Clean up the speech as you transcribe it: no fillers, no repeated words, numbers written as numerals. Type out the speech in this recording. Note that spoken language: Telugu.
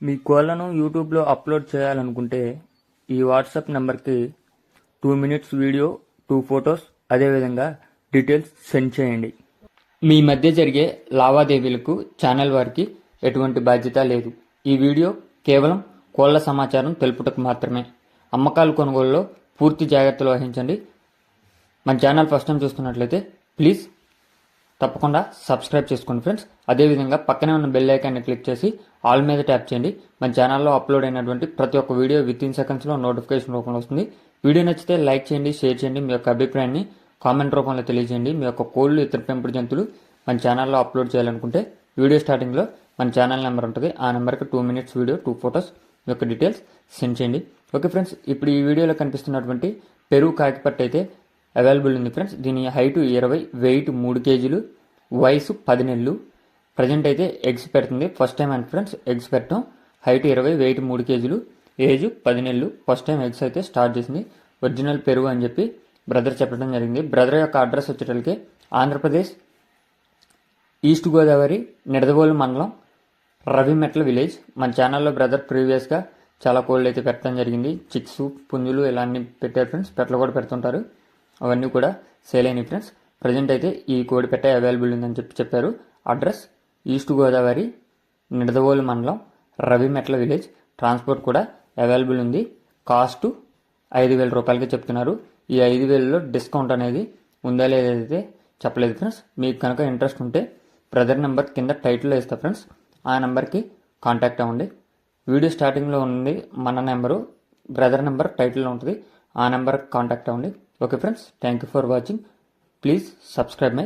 మీ కోళ్లను యూట్యూబ్లో అప్లోడ్ చేయాలనుకుంటే ఈ వాట్సాప్ నెంబర్కి 2 మినిట్స్ వీడియో, 2 ఫొటోస్, అదేవిధంగా డీటెయిల్స్ సెండ్ చేయండి. మీ మధ్య జరిగే లావాదేవీలకు ఛానల్ వారికి ఎటువంటి బాధ్యత లేదు. ఈ వీడియో కేవలం కోళ్ల సమాచారం తెలుపుటకు మాత్రమే. అమ్మకాలు కొనుగోలులో పూర్తి జాగ్రత్తలు వహించండి. మన ఛానల్ ఫస్ట్ టైం చూస్తున్నట్లయితే ప్లీజ్ తప్పకుండా సబ్స్క్రైబ్ చేసుకోండి ఫ్రెండ్స్. అదేవిధంగా పక్కనే ఉన్న బెల్ ఐకాన్ని క్లిక్ చేసి ఆల్ మీద ట్యాప్ చేయండి. మన ఛానల్లో అప్లోడ్ అయినటువంటి ప్రతి ఒక్క వీడియో వితిన్ సెకండ్స్లో నోటిఫికేషన్ రూపంలో వస్తుంది. వీడియో నచ్చితే లైక్ చేయండి, షేర్ చేయండి. మీ యొక్క అభిప్రాయాన్ని కామెంట్ రూపంలో తెలియజేయండి. మీ యొక్క కోళ్ళు, ఇతర పెంపుడు జంతువులు మన ఛానల్లో అప్లోడ్ చేయాలనుకుంటే వీడియో స్టార్టింగ్లో మన ఛానల్ నెంబర్ ఉంటుంది. ఆ నెంబర్కి 2 మినిట్స్ వీడియో, 2 ఫొటోస్, మీ యొక్క డీటెయిల్స్ సెండ్ చేయండి. ఓకే ఫ్రెండ్స్, ఇప్పుడు ఈ వీడియోలో కనిపిస్తున్నటువంటి పెరుగు కాకిపట్టు అయితే అవైలబుల్ ఉంది ఫ్రెండ్స్. దీని హైట్ 20, వెయిట్ 3 కేజీలు, వయసు 10 నెలలు. ప్రజెంట్ అయితే ఎగ్స్ పెడుతుంది. First time and friends eggs పెట్టడం. హైట్ 20, వెయిట్ 3 కేజీలు, ఏజ్ 10 నెలలు. ఫస్ట్ టైం ఎగ్స్ అయితే స్టార్ట్ చేసింది. ఒరిజినల్ పెరుగు అని చెప్పి బ్రదర్ చెప్పడం జరిగింది. బ్రదర్ యొక్క అడ్రస్ వచ్చేటప్పటికి ఆంధ్రప్రదేశ్, ఈస్ట్ గోదావరి, నిడదవోలు మండలం, రవిమెట్ల విలేజ్. మన ఛానల్లో బ్రదర్ ప్రీవియస్గా చాలా కోళ్ళు అయితే పెట్టడం జరిగింది. చిక్స్, పుంజులు ఇలా అన్ని పెట్టారు ఫ్రెండ్స్. పెట్టలు కూడా పెడుతుంటారు. అవన్నీ కూడా సేల్ అయినాయి ఫ్రెండ్స్. ప్రజెంట్ అయితే ఈ కోడి పెట్ట అవైలబుల్ ఉందని చెప్పారు. అడ్రస్ ఈస్ట్ గోదావరి, నిడదవోలు మండలం, రవిమెట్ల విలేజ్. ట్రాన్స్పోర్ట్ కూడా అవైలబుల్ ఉంది. కాస్ట్ 5,000 రూపాయలకి చెప్తున్నారు. ఈ 5,000లో డిస్కౌంట్ అనేది ఉందా లేదైతే చెప్పలేదు ఫ్రెండ్స్. మీకు కనుక ఇంట్రెస్ట్ ఉంటే బ్రదర్ నెంబర్ కింద టైటిల్లో ఇస్తా ఫ్రెండ్స్. ఆ నెంబర్కి కాంటాక్ట్ అవ్వండి. వీడియో స్టార్టింగ్లో ఉంది మన నెంబరు, బ్రదర్ నెంబర్ టైటిల్లో ఉంటుంది. ఆ నెంబర్కి కాంటాక్ట్ అవ్వండి. Okay friends, thank you for watching. Please subscribe my